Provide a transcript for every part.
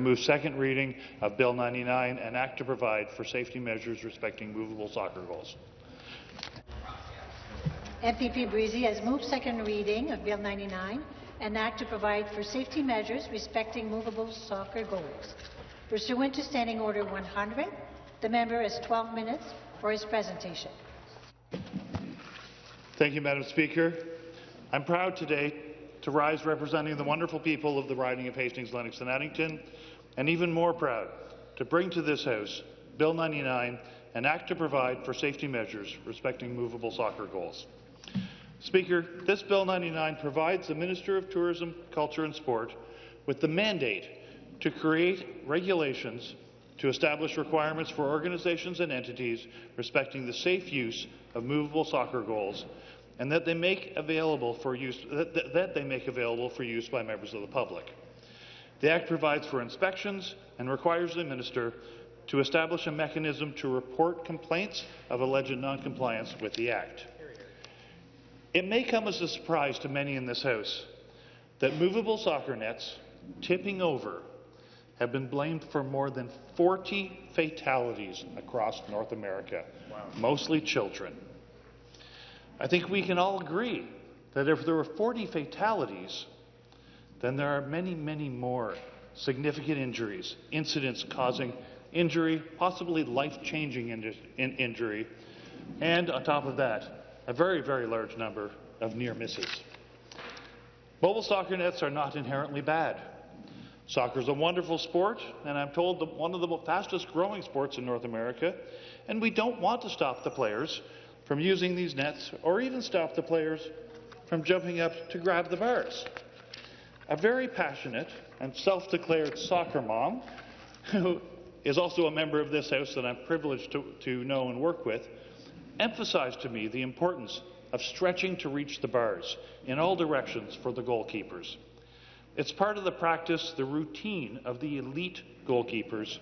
Move second reading of Bill 99, an act to provide for safety measures respecting movable soccer goals. MPP Breezy has moved second reading of Bill 99, an act to provide for safety measures respecting movable soccer goals. Pursuant to Standing Order 100, the member has 12 minutes for his presentation. Thank you, Madam Speaker. I'm proud today to rise representing the wonderful people of the riding of Hastings-Lennox and Addington, and even more proud to bring to this House Bill 99, an act to provide for safety measures respecting movable soccer goals. Speaker, this Bill 99 provides the Minister of Tourism, Culture and Sport with the mandate to create regulations to establish requirements for organizations and entities respecting the safe use of movable soccer goals, and that they make available for use by members of the public. The Act provides for inspections and requires the Minister to establish a mechanism to report complaints of alleged non-compliance with the Act. It may come as a surprise to many in this House that movable soccer nets tipping over have been blamed for more than 40 fatalities across North America, mostly children. I think we can all agree that if there were 40 fatalities, then there are many, many more significant injuries, incidents causing injury, possibly life-changing injury, and on top of that, a very, very large number of near misses. Mobile soccer nets are not inherently bad. Soccer is a wonderful sport, and I'm told one of the fastest growing sports in North America, and we don't want to stop the players from using these nets or even stop the players from jumping up to grab the bars. A very passionate and self-declared soccer mom, who is also a member of this House that I'm privileged to know and work with, emphasized to me the importance of stretching to reach the bars in all directions for the goalkeepers. It's part of the practice, the routine of the elite goalkeepers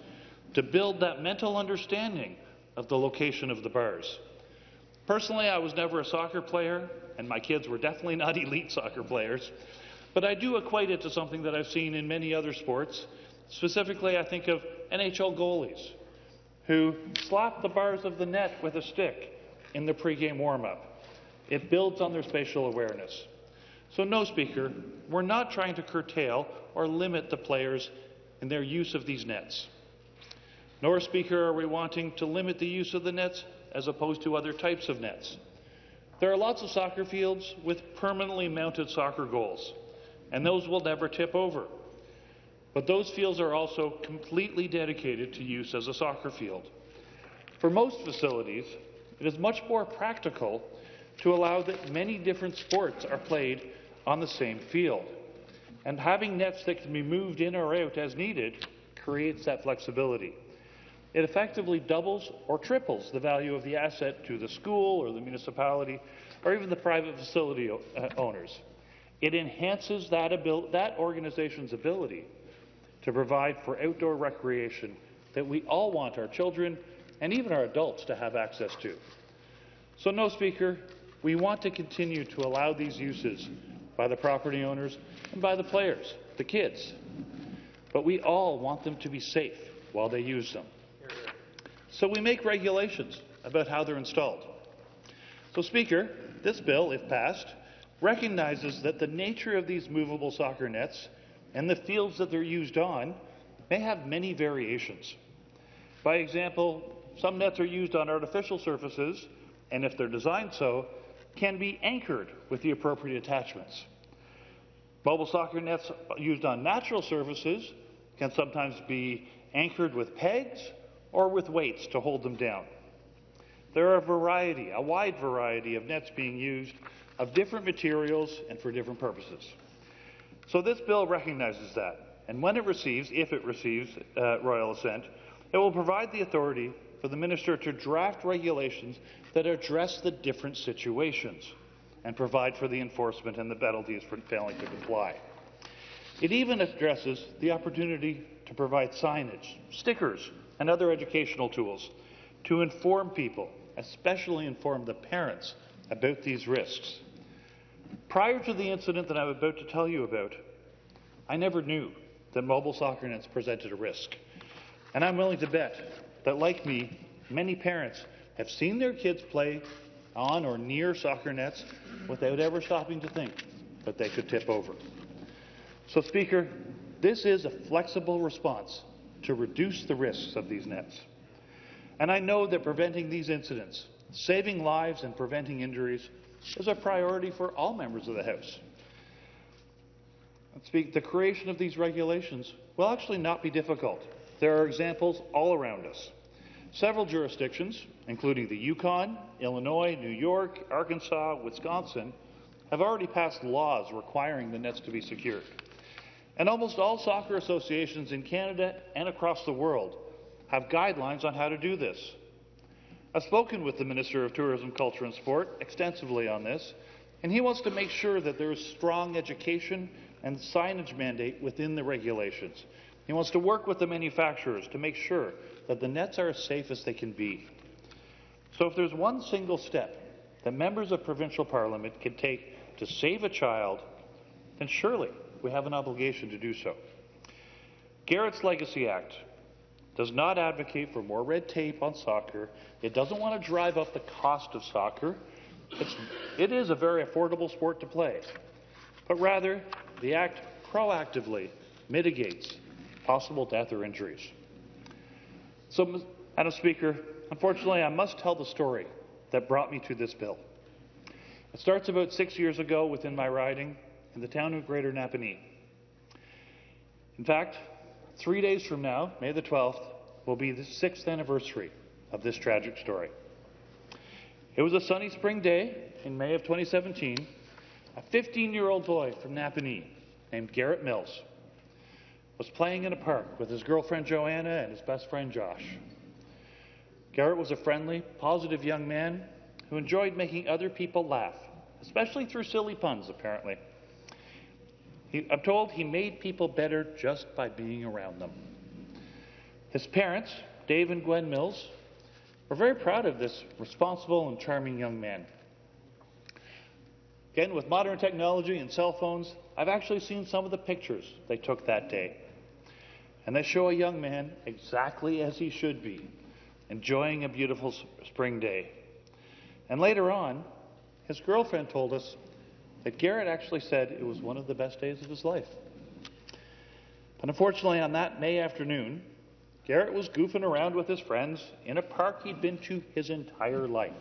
to build that mental understanding of the location of the bars. Personally, I was never a soccer player, and my kids were definitely not elite soccer players, but I do equate it to something that I've seen in many other sports. Specifically, I think of NHL goalies who slap the bars of the net with a stick in the pregame warm-up. It builds on their spatial awareness. So no, Speaker, we're not trying to curtail or limit the players in their use of these nets. Nor, Speaker, are we wanting to limit the use of the nets as opposed to other types of nets. There are lots of soccer fields with permanently mounted soccer goals, and those will never tip over. But those fields are also completely dedicated to use as a soccer field. For most facilities, it is much more practical to allow that many different sports are played on the same field. And having nets that can be moved in or out as needed creates that flexibility. It effectively doubles or triples the value of the asset to the school or the municipality or even the private facility owners. It enhances that organization's ability to provide for outdoor recreation that we all want our children and even our adults to have access to. So no, Speaker, we want to continue to allow these uses by the property owners and by the players, the kids. But we all want them to be safe while they use them. So we make regulations about how they're installed. So, Speaker, this bill, if passed, recognizes that the nature of these movable soccer nets and the fields that they're used on may have many variations. By example, some nets are used on artificial surfaces, and if they're designed so, can be anchored with the appropriate attachments. Mobile soccer nets used on natural surfaces can sometimes be anchored with pegs or with weights to hold them down. There are a wide variety of nets being used of different materials and for different purposes. So this bill recognizes that, and when it receives, if it receives royal assent, it will provide the authority for the Minister to draft regulations that address the different situations and provide for the enforcement and the penalties for failing to comply. It even addresses the opportunity to provide signage, stickers, and other educational tools to inform people, especially inform the parents, about these risks. Prior to the incident that I'm about to tell you about, I never knew that mobile soccer nets presented a risk. And I'm willing to bet that, like me, many parents have seen their kids play on or near soccer nets without ever stopping to think that they could tip over. So, Speaker, this is a flexible response to reduce the risks of these nets. And I know that preventing these incidents, saving lives and preventing injuries, is a priority for all members of the House. The creation of these regulations will actually not be difficult. There are examples all around us. Several jurisdictions, including the Yukon, Illinois, New York, Arkansas, Wisconsin, have already passed laws requiring the nets to be secured. And almost all soccer associations in Canada and across the world have guidelines on how to do this. I've spoken with the Minister of Tourism, Culture and Sport extensively on this, and he wants to make sure that there is strong education and signage mandate within the regulations. He wants to work with the manufacturers to make sure that the nets are as safe as they can be. So if there's one single step that members of provincial parliament can take to save a child, then surely we have an obligation to do so. Garrett's Legacy Act does not advocate for more red tape on soccer. It doesn't want to drive up the cost of soccer. It is a very affordable sport to play. But rather, the Act proactively mitigates possible death or injuries. So, Madam Speaker, unfortunately, I must tell the story that brought me to this bill. It starts about 6 years ago within my riding in the town of Greater Napanee. In fact, 3 days from now, May the 12th, will be the 6th anniversary of this tragic story. It was a sunny spring day in May of 2017. A 15-year-old boy from Napanee named Garrett Mills was playing in a park with his girlfriend Joanna and his best friend Josh. Garrett was a friendly, positive young man who enjoyed making other people laugh, especially through silly puns, apparently. I'm told he made people better just by being around them. His parents, Dave and Gwen Mills, were very proud of this responsible and charming young man. Again, with modern technology and cell phones, I've actually seen some of the pictures they took that day. And they show a young man exactly as he should be, enjoying a beautiful spring day. And later on, his girlfriend told us that Garrett actually said it was one of the best days of his life. But unfortunately, on that May afternoon, Garrett was goofing around with his friends in a park he'd been to his entire life.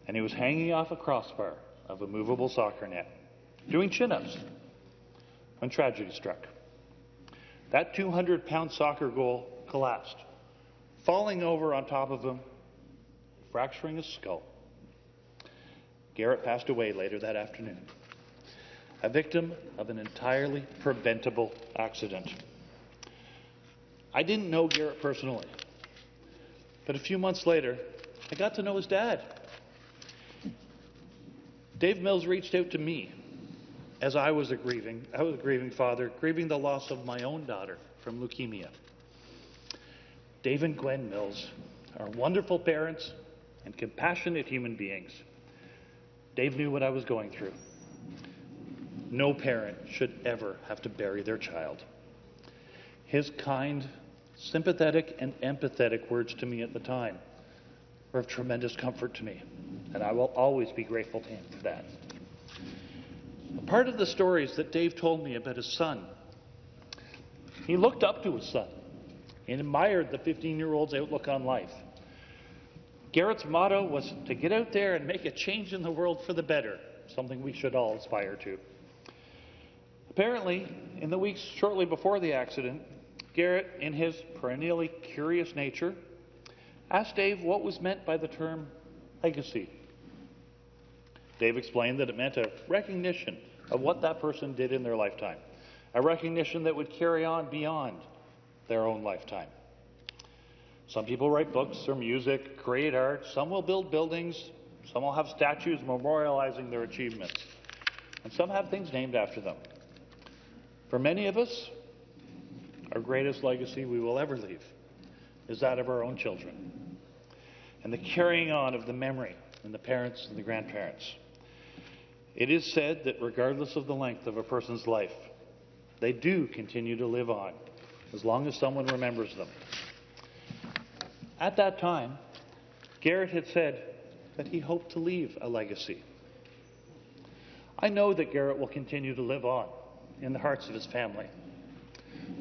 And he was hanging off a crossbar of a movable soccer net, doing chin-ups, when tragedy struck. That 200-pound soccer goal collapsed, falling over on top of him, fracturing his skull. Garrett passed away later that afternoon, a victim of an entirely preventable accident. I didn't know Garrett personally, but a few months later, I got to know his dad. Dave Mills reached out to me as I was a grieving father, grieving the loss of my own daughter from leukemia. Dave and Gwen Mills are wonderful parents and compassionate human beings. Dave knew what I was going through. No parent should ever have to bury their child. His kind, sympathetic, and empathetic words to me at the time were of tremendous comfort to me, and I will always be grateful to him for that. A part of the stories that Dave told me about his son, he looked up to his son and admired the 15-year-old's outlook on life. Garrett's motto was to get out there and make a change in the world for the better, something we should all aspire to. Apparently, in the weeks shortly before the accident, Garrett, in his perennially curious nature, asked Dave what was meant by the term legacy. Dave explained that it meant a recognition of what that person did in their lifetime, a recognition that would carry on beyond their own lifetime. Some people write books or music, create art, some will build buildings, some will have statues memorializing their achievements, and some have things named after them. For many of us, our greatest legacy we will ever leave is that of our own children, and the carrying on of the memory in the parents and the grandparents. It is said that regardless of the length of a person's life, They do continue to live on, as long as someone remembers them. At that time, Garrett had said that he hoped to leave a legacy. I know that Garrett will continue to live on in the hearts of his family,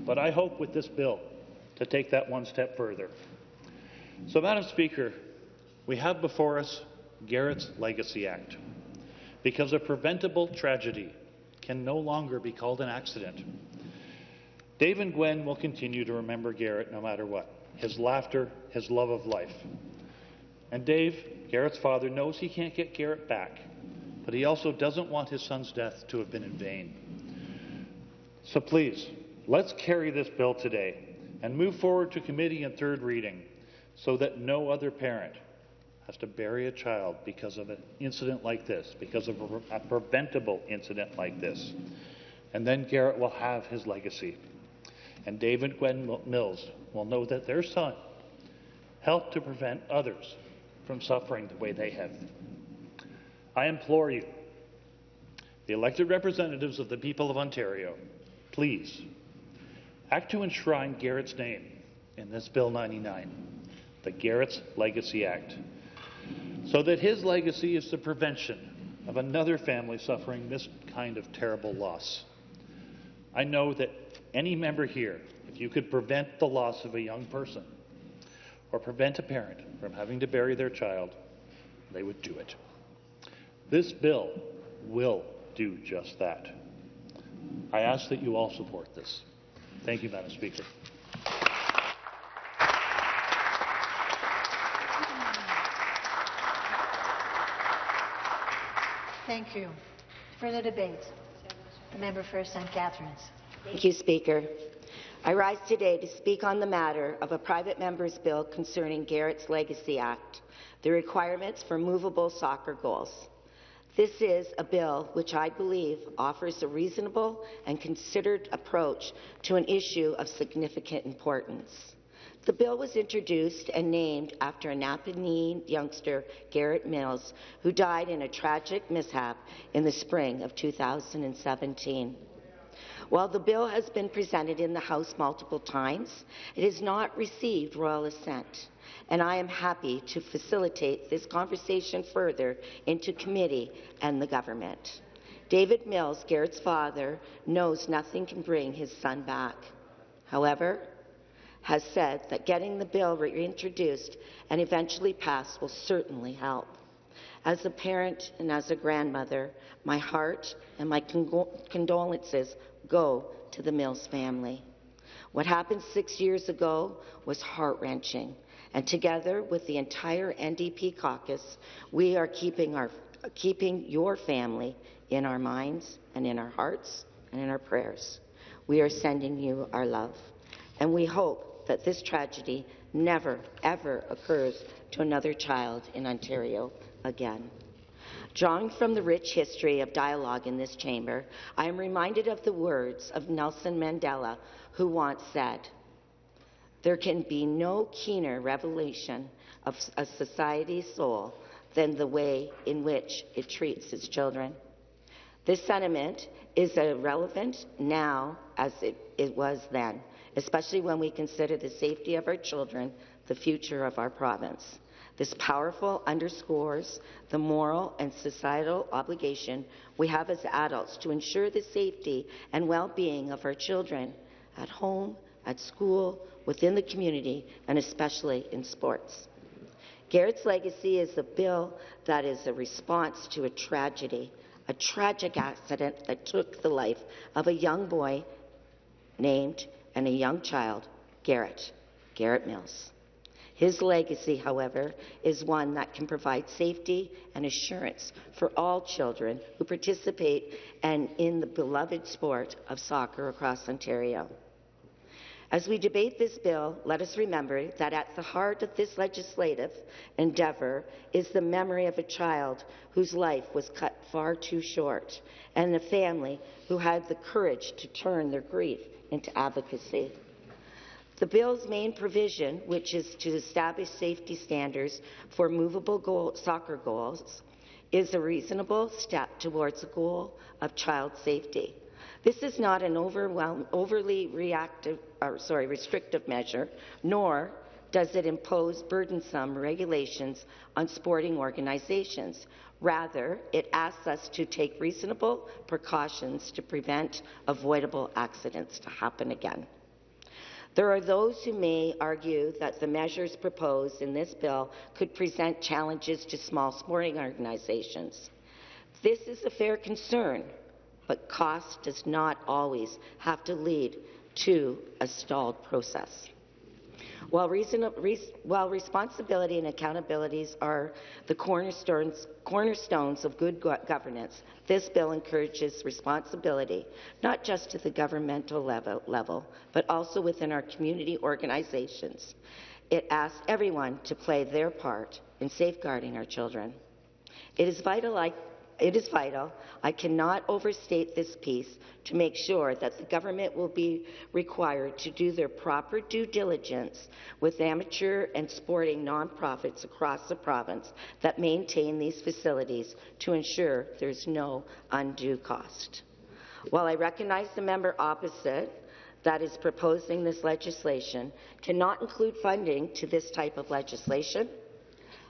but I hope with this bill to take that one step further. So, Madam Speaker, we have before us Garrett's Legacy Act, because a preventable tragedy can no longer be called an accident. Dave and Gwen will continue to remember Garrett no matter what, his laughter, his love of life. And Dave, Garrett's father, knows he can't get Garrett back, but he also doesn't want his son's death to have been in vain. So please, let's carry this bill today and move forward to committee and third reading so that no other parent has to bury a child because of an incident like this, because of a preventable incident like this. And then Garrett will have his legacy. And Dave and Gwen Mills will know that their son helped to prevent others from suffering the way they have. I implore you, the elected representatives of the people of Ontario, please act to enshrine Garrett's name in this Bill 99, the Garrett's Legacy Act, so that his legacy is the prevention of another family suffering this kind of terrible loss. I know that any member here, if you could prevent the loss of a young person or prevent a parent from having to bury their child, they would do it. This bill will do just that. I ask that you all support this. Thank you, Madam Speaker. Thank you. Further debate. The member for St. Catharines. Thank you, Speaker. I rise today to speak on the matter of a private member's bill concerning Garrett's Legacy Act, the requirements for movable soccer goals. This is a bill which I believe offers a reasonable and considered approach to an issue of significant importance. The bill was introduced and named after a Napanee youngster, Garrett Mills, who died in a tragic mishap in the spring of 2017. While the bill has been presented in the House multiple times, it has not received royal assent, and I am happy to facilitate this conversation further into committee and the government. David Mills, Garrett's father, knows nothing can bring his son back. However, has said that getting the bill reintroduced and eventually passed will certainly help. As a parent and as a grandmother, my heart and my condolences go to the Mills family. What happened 6 years ago was heart-wrenching, and together with the entire NDP caucus, we are keeping your family in our minds and in our hearts and in our prayers. We are sending you our love, and we hope that this tragedy never, ever occurs to another child in Ontario again. Drawing from the rich history of dialogue in this chamber, I am reminded of the words of Nelson Mandela, who once said, "There can be no keener revelation of a society's soul than the way in which it treats its children." This sentiment is as relevant now as it was then, especially when we consider the safety of our children, the future of our province. This powerful underscores the moral and societal obligation we have as adults to ensure the safety and well-being of our children at home, at school, within the community, and especially in sports. Garrett's Legacy is a bill that is a response to a tragedy, a tragic accident that took the life of a young boy named and a young child, Garrett Mills. His legacy, however, is one that can provide safety and assurance for all children who participate in the beloved sport of soccer across Ontario. As we debate this bill, let us remember that at the heart of this legislative endeavour is the memory of a child whose life was cut far too short, and a family who had the courage to turn their grief into advocacy. The bill's main provision, which is to establish safety standards for movable soccer goals, is a reasonable step towards the goal of child safety. This is not an overly restrictive measure, nor does it impose burdensome regulations on sporting organizations. Rather, it asks us to take reasonable precautions to prevent avoidable accidents to happen again. There are those who may argue that the measures proposed in this bill could present challenges to small sporting organizations. This is a fair concern, but cost does not always have to lead to a stalled process. While responsibility and accountabilities are the cornerstones of good governance, this bill encourages responsibility, not just to the governmental level, but also within our community organizations. It asks everyone to play their part in safeguarding our children. It is vital, I cannot overstate this piece, to make sure that the government will be required to do their proper due diligence with amateur and sporting nonprofits across the province that maintain these facilities to ensure there's no undue cost. While I recognize the member opposite that is proposing this legislation cannot include funding to this type of legislation,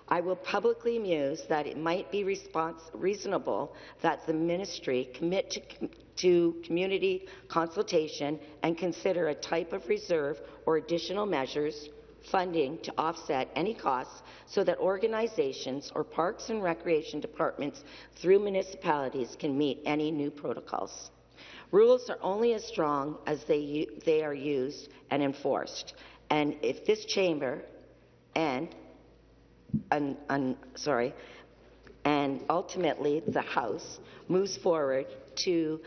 I will publicly muse that it might be reasonable that the ministry commit to community consultation and consider a type of reserve or additional measures, funding to offset any costs so that organizations or parks and recreation departments through municipalities can meet any new protocols. Rules are only as strong as they are used and enforced. And if this chamber and ultimately the House moves forward to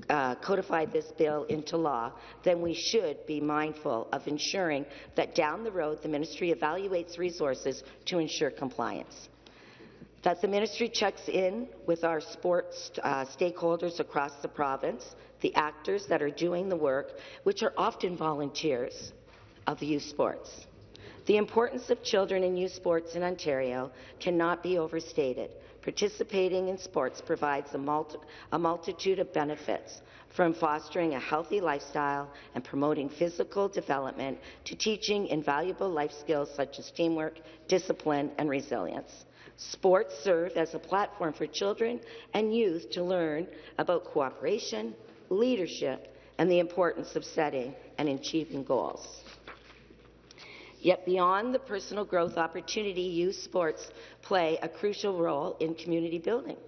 codify this bill into law, then we should be mindful of ensuring that down the road the ministry evaluates resources to ensure compliance. That the ministry checks in with our sports stakeholders across the province, the actors that are doing the work, which are often volunteers of youth sports. The importance of children in youth sports in Ontario cannot be overstated. Participating in sports provides a multitude of benefits, from fostering a healthy lifestyle and promoting physical development to teaching invaluable life skills such as teamwork, discipline, and resilience. Sports serve as a platform for children and youth to learn about cooperation, leadership, and the importance of setting and achieving goals. Yet beyond the personal growth opportunity, youth sports play a crucial role in community building.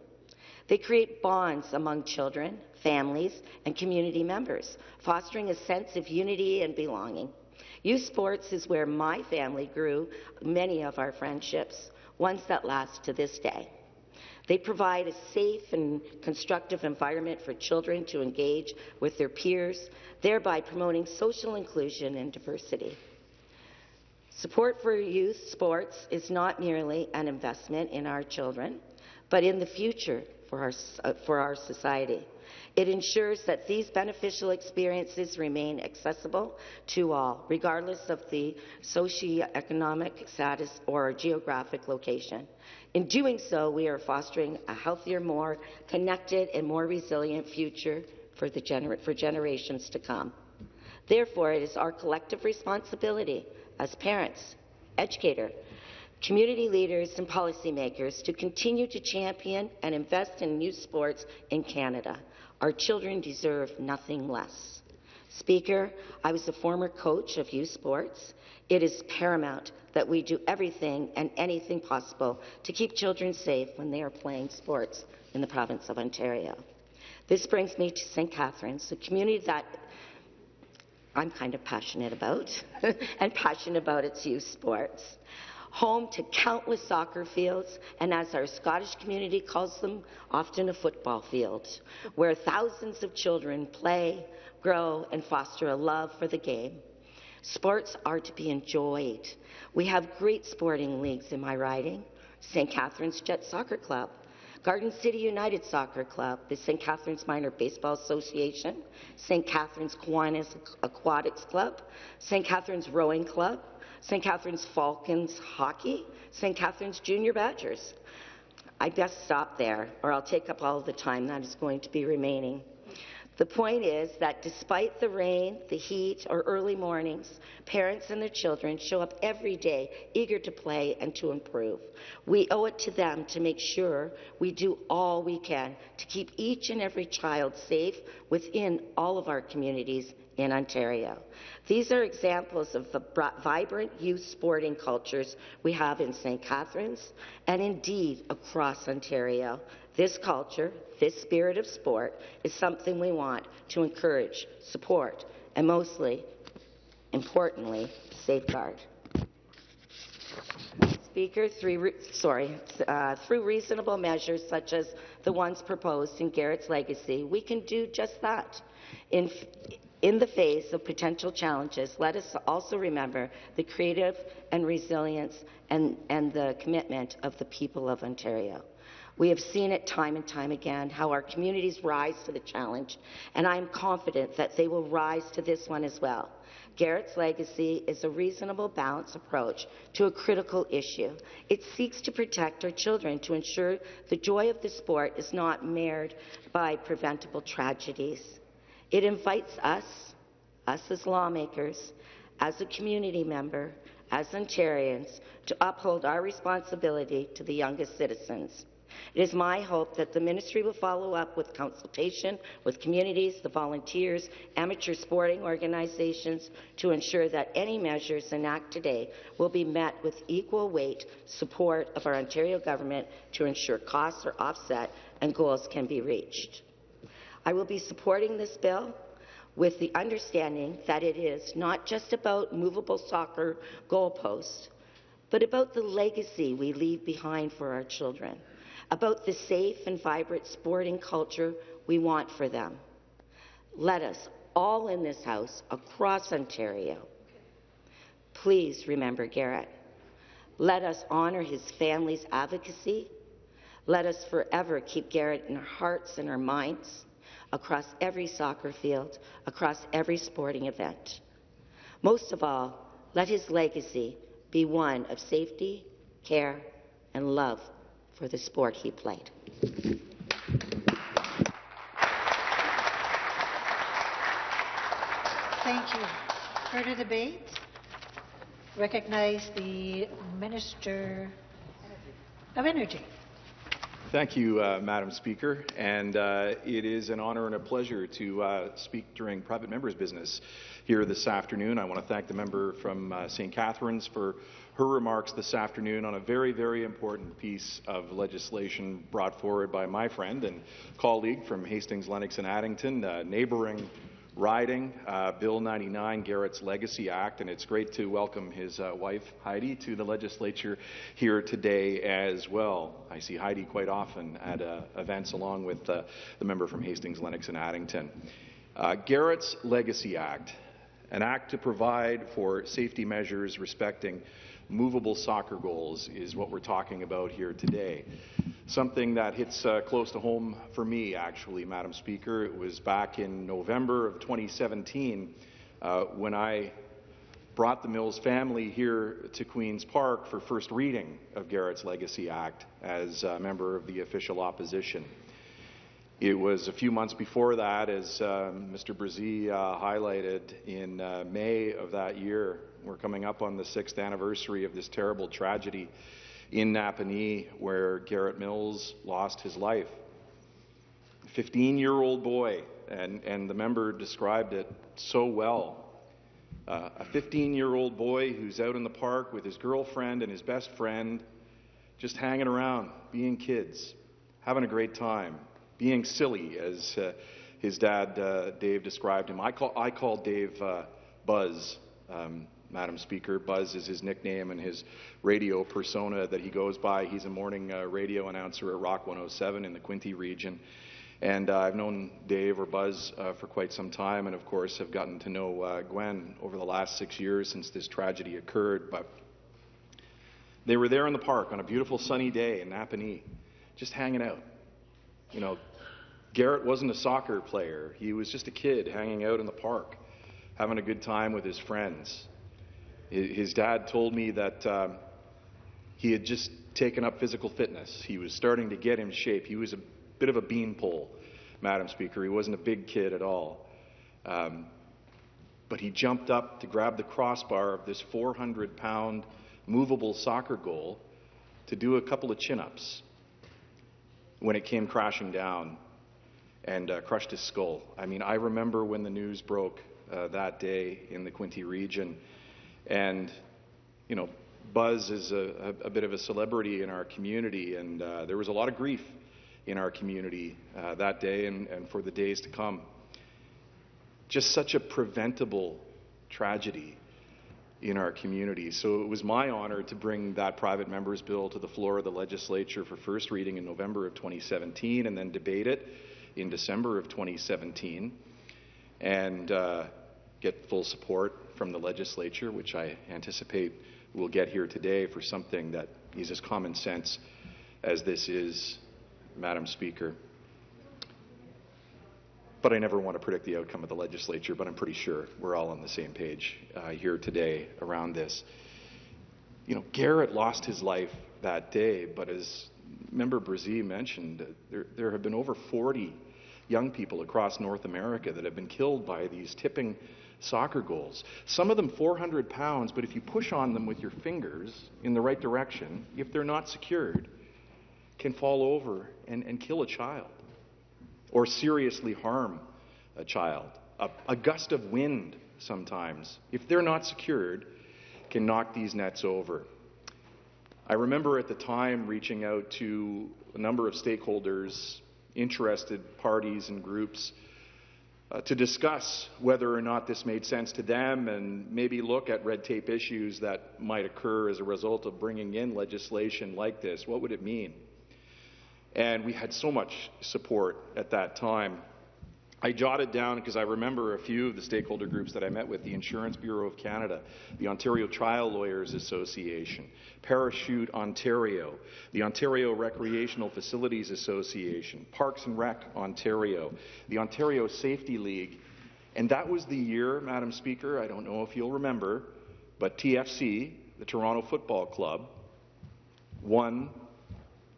They create bonds among children, families, and community members, fostering a sense of unity and belonging. Youth sports is where my family grew many of our friendships, ones that last to this day. They provide a safe and constructive environment for children to engage with their peers, thereby promoting social inclusion and diversity. Support for youth sports is not merely an investment in our children, but in the future for our society. It ensures that these beneficial experiences remain accessible to all, regardless of the socioeconomic status or geographic location. In doing so, we are fostering a healthier, more connected, and more resilient future for generations to come. Therefore, it is our collective responsibility as parents, educators, community leaders, and policymakers to continue to champion and invest in youth sports in Canada. Our children deserve nothing less. Speaker, I was a former coach of youth sports. It is paramount that we do everything and anything possible to keep children safe when they are playing sports in the province of Ontario. This brings me to St. Catharines, a community that I'm kind of passionate about, and passionate about its youth sports. Home to countless soccer fields, and as our Scottish community calls them, often a football field, where thousands of children play, grow, and foster a love for the game. Sports are to be enjoyed. We have great sporting leagues in my riding: St. Catharines Jet Soccer Club, Garden City United Soccer Club, the St. Catharines Minor Baseball Association, St. Catharines Kiwanis Aquatics Club, St. Catharines Rowing Club, St. Catharines Falcons Hockey, St. Catharines Junior Badgers. I best stop there, or I'll take up all the time that is going to be remaining. The point is that despite the rain, the heat, or early mornings, parents and their children show up every day eager to play and to improve. We owe it to them to make sure we do all we can to keep each and every child safe within all of our communities in Ontario. These are examples of the vibrant youth sporting cultures we have in St. Catharines and indeed across Ontario. This culture, this spirit of sport, is something we want to encourage, support, and mostly, importantly, safeguard. Speaker, through reasonable measures such as the ones proposed in Garrett's legacy, we can do just that. In the face of potential challenges, let us also remember the creative and resilience and the commitment of the people of Ontario. We have seen it time and time again, how our communities rise to the challenge, and I am confident that they will rise to this one as well. Garrett's legacy is a reasonable, balanced approach to a critical issue. It seeks to protect our children to ensure the joy of the sport is not marred by preventable tragedies. It invites us as lawmakers, as a community member, as Ontarians, to uphold our responsibility to the youngest citizens. It is my hope that the Ministry will follow up with consultation with communities, the volunteers, amateur sporting organizations to ensure that any measures enacted today will be met with equal weight support of our Ontario government to ensure costs are offset and goals can be reached. I will be supporting this bill with the understanding that it is not just about movable soccer goalposts, but about the legacy we leave behind for our children, about the safe and vibrant sporting culture we want for them. Let us, all in this House, across Ontario, please remember Garrett. Let us honour his family's advocacy. Let us forever keep Garrett in our hearts and our minds, across every soccer field, across every sporting event. Most of all, let his legacy be one of safety, care, and love for the sport he played. Thank you. Further debate? Recognize the Minister of Energy. Thank you, Madam Speaker, and it is an honour and a pleasure to speak during private members' business here this afternoon. I want to thank the member from St. Catharines for her remarks this afternoon on a very, very important piece of legislation brought forward by my friend and colleague from Hastings-Lennox and Addington, neighbouring riding, Bill 99, Garrett's Legacy Act, and it's great to welcome his wife, Heidi, to the legislature here today as well. I see Heidi quite often at events along with the member from Hastings-Lennox and Addington. Garrett's Legacy Act, an act to provide for safety measures respecting movable soccer goals, is what we're talking about here today. Something that hits close to home for me, actually, Madam Speaker. It was back in November of 2017 when I brought the Mills family here to Queen's Park for first reading of Garrett's Legacy Act as a member of the official opposition. It was a few months before that, as Mr. Brzee highlighted, in May of that year. We're coming up on the 6th anniversary of this terrible tragedy in Napanee, where Garrett Mills lost his life. A 15-year-old boy, and the member described it so well. A 15-year-old boy who's out in the park with his girlfriend and his best friend, just hanging around, being kids, having a great time, being silly, as his dad, Dave, described him. I call Dave Buzz, Madam Speaker. Buzz is his nickname and his radio persona that he goes by. He's a morning radio announcer at Rock 107 in the Quinte region. And I've known Dave, or Buzz, for quite some time, and of course have gotten to know Gwen over the last 6 years since this tragedy occurred. But they were there in the park on a beautiful sunny day in Napanee, just hanging out. You know, Garrett wasn't a soccer player. He was just a kid hanging out in the park, having a good time with his friends. His dad told me that he had just taken up physical fitness. He was starting to get in shape. He was a bit of a beanpole Madam Speaker. He wasn't a big kid at all. But he jumped up to grab the crossbar of this 400-pound movable soccer goal to do a couple of chin-ups when it came crashing down and crushed his skull. I mean, I remember when the news broke that day in the Quinte region, and, you know, Buzz is a bit of a celebrity in our community, and there was a lot of grief in our community that day and for the days to come. Just such a preventable tragedy in our community. So it was my honor to bring that private member's bill to the floor of the legislature for first reading in November of 2017 and then debate it in December of 2017 and get full support from the legislature, which I anticipate we'll get here today for something that is as common sense as this is, Madam Speaker. But I never want to predict the outcome of the legislature, but I'm pretty sure we're all on the same page here today around this. You know, Garrett lost his life that day, but as Member Brzee mentioned, there have been over 40 young people across North America that have been killed by these tipping soccer goals. Some of them 400 pounds, but if you push on them with your fingers in the right direction, if they're not secured, can fall over and kill a child or seriously harm a child. A gust of wind sometimes, if they're not secured, can knock these nets over. I remember at the time reaching out to a number of stakeholders, interested parties and groups, to discuss whether or not this made sense to them and maybe look at red tape issues that might occur as a result of bringing in legislation like this. What would it mean? And we had so much support at that time. I jotted down, because I remember a few of the stakeholder groups that I met with, the Insurance Bureau of Canada, the Ontario Trial Lawyers Association, Parachute Ontario, the Ontario Recreational Facilities Association, Parks and Rec Ontario, the Ontario Safety League. And that was the year, Madam Speaker, I don't know if you'll remember, but TFC, the Toronto Football Club, won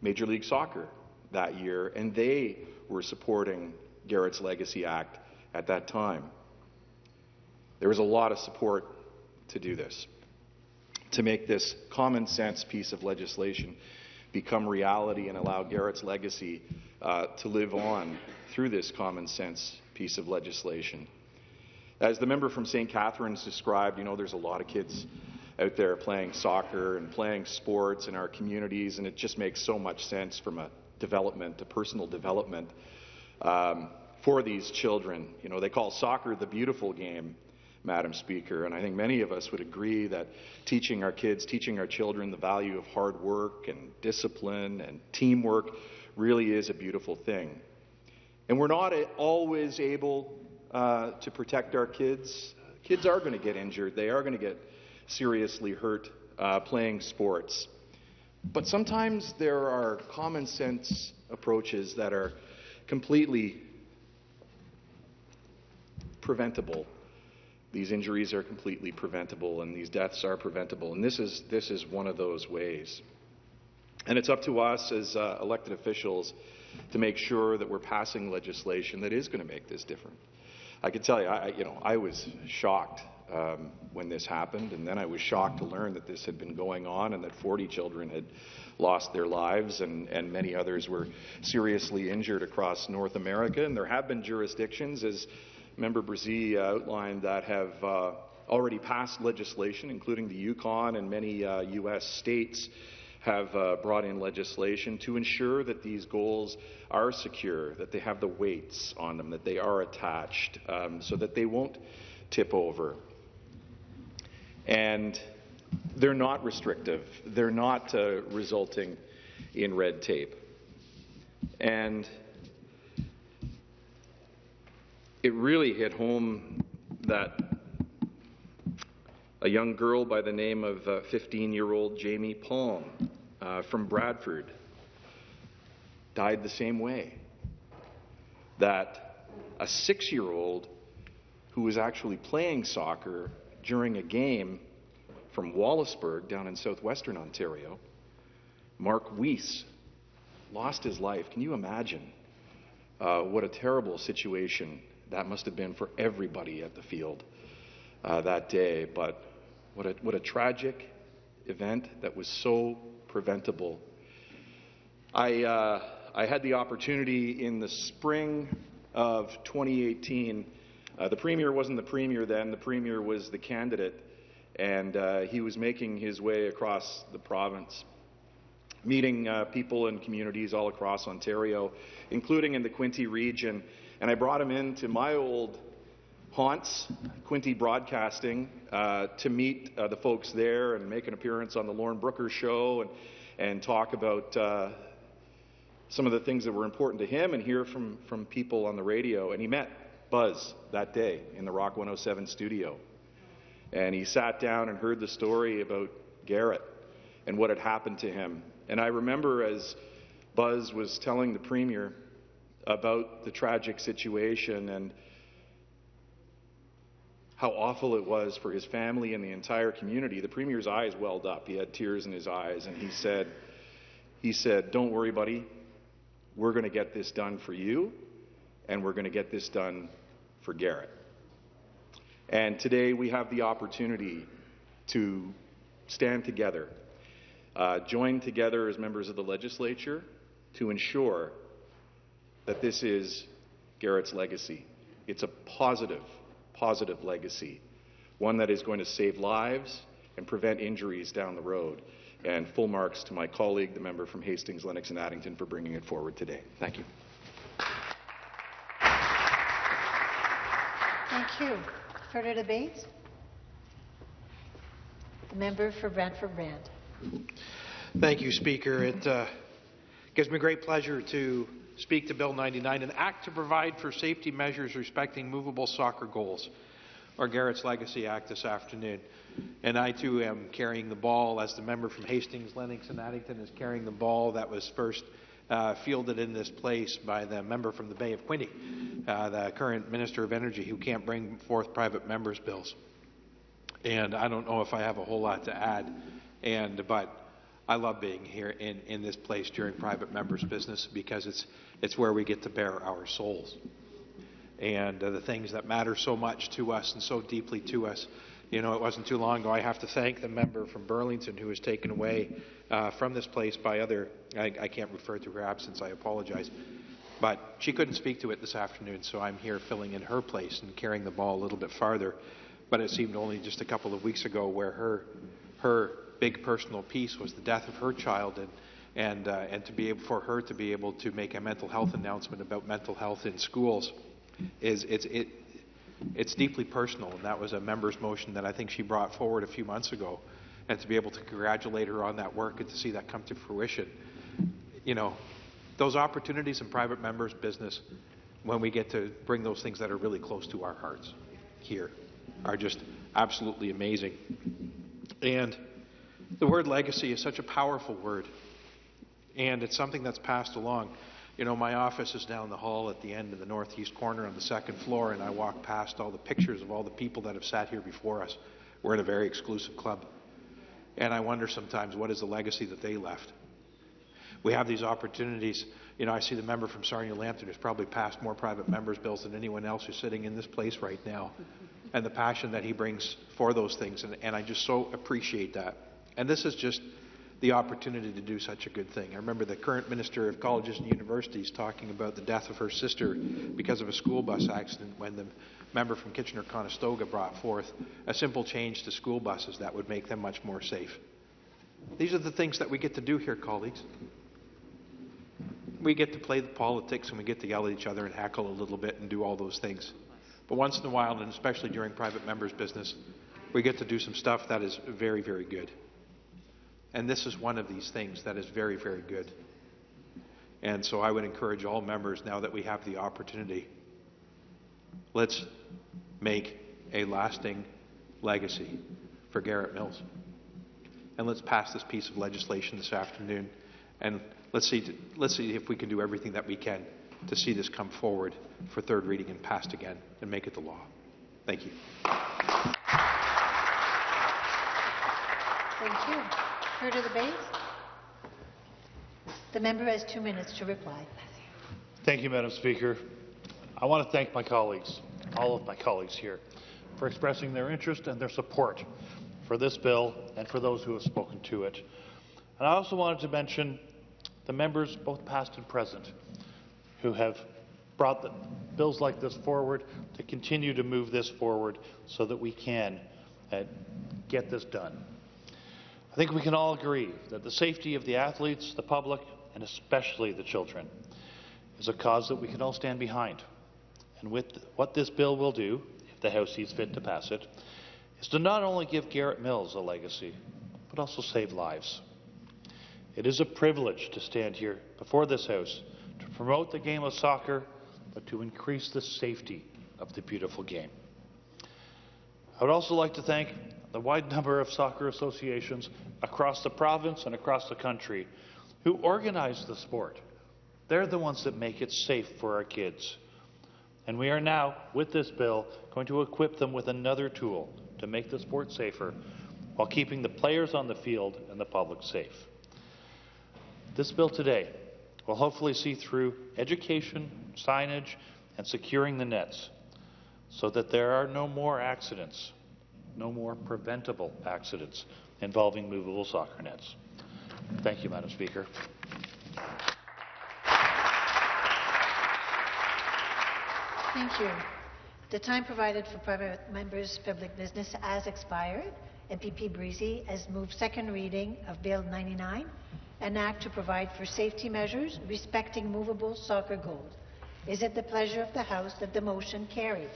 Major League Soccer that year, and they were supporting Garrett's Legacy Act at that time. There was a lot of support to do this, to make this common sense piece of legislation become reality and allow Garrett's legacy to live on through this common sense piece of legislation. As the member from St. Catharines described, you know, there's a lot of kids out there playing soccer and playing sports in our communities, and it just makes so much sense from a personal development for these children. You know, they call soccer the beautiful game, Madam Speaker, and I think many of us would agree that teaching our kids, teaching our children the value of hard work and discipline and teamwork really is a beautiful thing. And we're not always able to protect our kids. Kids are going to get injured. They are going to get seriously hurt playing sports. But sometimes there are common sense approaches that are completely preventable. These injuries are completely preventable, and these deaths are preventable. And this is one of those ways. And it's up to us as elected officials to make sure that we're passing legislation that is going to make this different. I can tell you, I was shocked when this happened, and then I was shocked to learn that this had been going on and that 40 children had lost their lives and many others were seriously injured across North America. And there have been jurisdictions, as Member Brzee outlined, that have already passed legislation, including the Yukon and many U.S. states have brought in legislation to ensure that these goals are secure, that they have the weights on them, that they are attached, so that they won't tip over. And they're not restrictive. They're not resulting in red tape. And it really hit home that a young girl by the name of 15-year-old Jamie Palm from Bradford died the same way. That a 6-year-old who was actually playing soccer during a game from Wallaceburg down in southwestern Ontario, Mark Weiss, lost his life. Can you imagine What a terrible situation that must have been for everybody at the field that day. But what a tragic event that was so preventable. I had the opportunity in the spring of 2018. The Premier wasn't the Premier then. The Premier was the candidate, and he was making his way across the province, meeting people and communities all across Ontario, including in the Quinte region. And I brought him into my old haunts, Quinte Broadcasting, to meet the folks there and make an appearance on the Lauren Brooker Show and talk about some of the things that were important to him and hear from people on the radio. And he met Buzz that day in the Rock 107 studio. And he sat down and heard the story about Garrett and what had happened to him. And I remember as Buzz was telling the Premier about the tragic situation and how awful it was for his family and the entire community, the Premier's eyes welled up. He had tears in his eyes, and he said, "Don't worry, buddy. We're going to get this done for you, and we're going to get this done for Garrett." And today we have the opportunity to stand together, join together as members of the legislature to ensure that this is Garrett's legacy. It's a positive legacy, one that is going to save lives and prevent injuries down the road. And full marks to my colleague, the member from Hastings-Lennox and Addington, for bringing it forward today. Thank you. Thank you. Further debates? The member for Brantford-Brant. Thank you, Speaker. It gives me great pleasure to speak to Bill 99, an act to provide for safety measures respecting movable soccer goals, or Garrett's Legacy Act, this afternoon. And I, too, am carrying the ball, as the member from Hastings, Lennox and Addington is carrying the ball that was first fielded in this place by the member from the Bay of Quinte, the current Minister of Energy, who can't bring forth private members' bills. And I don't know if I have a whole lot to add, but I love being here in this place during private members' business, because it's where we get to bare our souls and the things that matter so much to us and so deeply to us. You know, it wasn't too long ago. I have to thank the member from Burlington who was taken away from this place by I can't refer to her absence, I apologize. But she couldn't speak to it this afternoon, so I'm here filling in her place and carrying the ball a little bit farther. But it seemed only just a couple of weeks ago where her big personal piece was the death of her child, and to be able for her to be able to make a mental health announcement about mental health in schools it's deeply personal, and that was a member's motion that I think she brought forward a few months ago. And to be able to congratulate her on that work and to see that come to fruition, you know, those opportunities in private members' business, when we get to bring those things that are really close to our hearts here, are just absolutely amazing. And the word legacy is such a powerful word, and it's something that's passed along. You know, my office is down the hall at the end of the northeast corner on the second floor, and I walk past all the pictures of all the people that have sat here before us. We're in a very exclusive club. And I wonder sometimes, what is the legacy that they left? We have these opportunities. You know, I see the member from Sarnia-Lambton who's probably passed more private members' bills than anyone else who's sitting in this place right now. And the passion that he brings for those things, and I just so appreciate that. And this is just the opportunity to do such a good thing. I remember the current Minister of Colleges and Universities talking about the death of her sister because of a school bus accident, when the member from Kitchener-Conestoga brought forth a simple change to school buses that would make them much more safe. These are the things that we get to do here, colleagues. We get to play the politics, and we get to yell at each other and heckle a little bit and do all those things. But once in a while, and especially during private members' business, we get to do some stuff that is very, very good. And this is one of these things that is very, very good. And so I would encourage all members, now that we have the opportunity, let's make a lasting legacy for Garrett Mills. And let's pass this piece of legislation this afternoon. And let's see if we can do everything that we can to see this come forward for third reading and passed again and make it the law. Thank you. Thank you. Further debate? The member has 2 minutes to reply. Thank you, Madam Speaker. I want to thank my colleagues, all of my colleagues here, for expressing their interest and their support for this bill and for those who have spoken to it. And I also wanted to mention the members, both past and present, who have brought the bills like this forward to continue to move this forward so that we can get this done. I think we can all agree that the safety of the athletes, the public, and especially the children is a cause that we can all stand behind. And with what this bill will do, if the House sees fit to pass it, is to not only give Garrett Mills a legacy, but also save lives. It is a privilege to stand here before this House to promote the game of soccer, but to increase the safety of the beautiful game. I would also like to thank the wide number of soccer associations across the province and across the country who organize the sport. They're the ones that make it safe for our kids. And we are now, with this bill, going to equip them with another tool to make the sport safer while keeping the players on the field and the public safe. This bill today will hopefully see through education, signage, and securing the nets so that there are no more accidents, no more preventable accidents involving movable soccer nets. Thank you, Madam Speaker. Thank you. The time provided for private members' public business has expired. MPP Breezy has moved second reading of Bill 99, an act to provide for safety measures respecting movable soccer goals. Is it the pleasure of the House that the motion carry?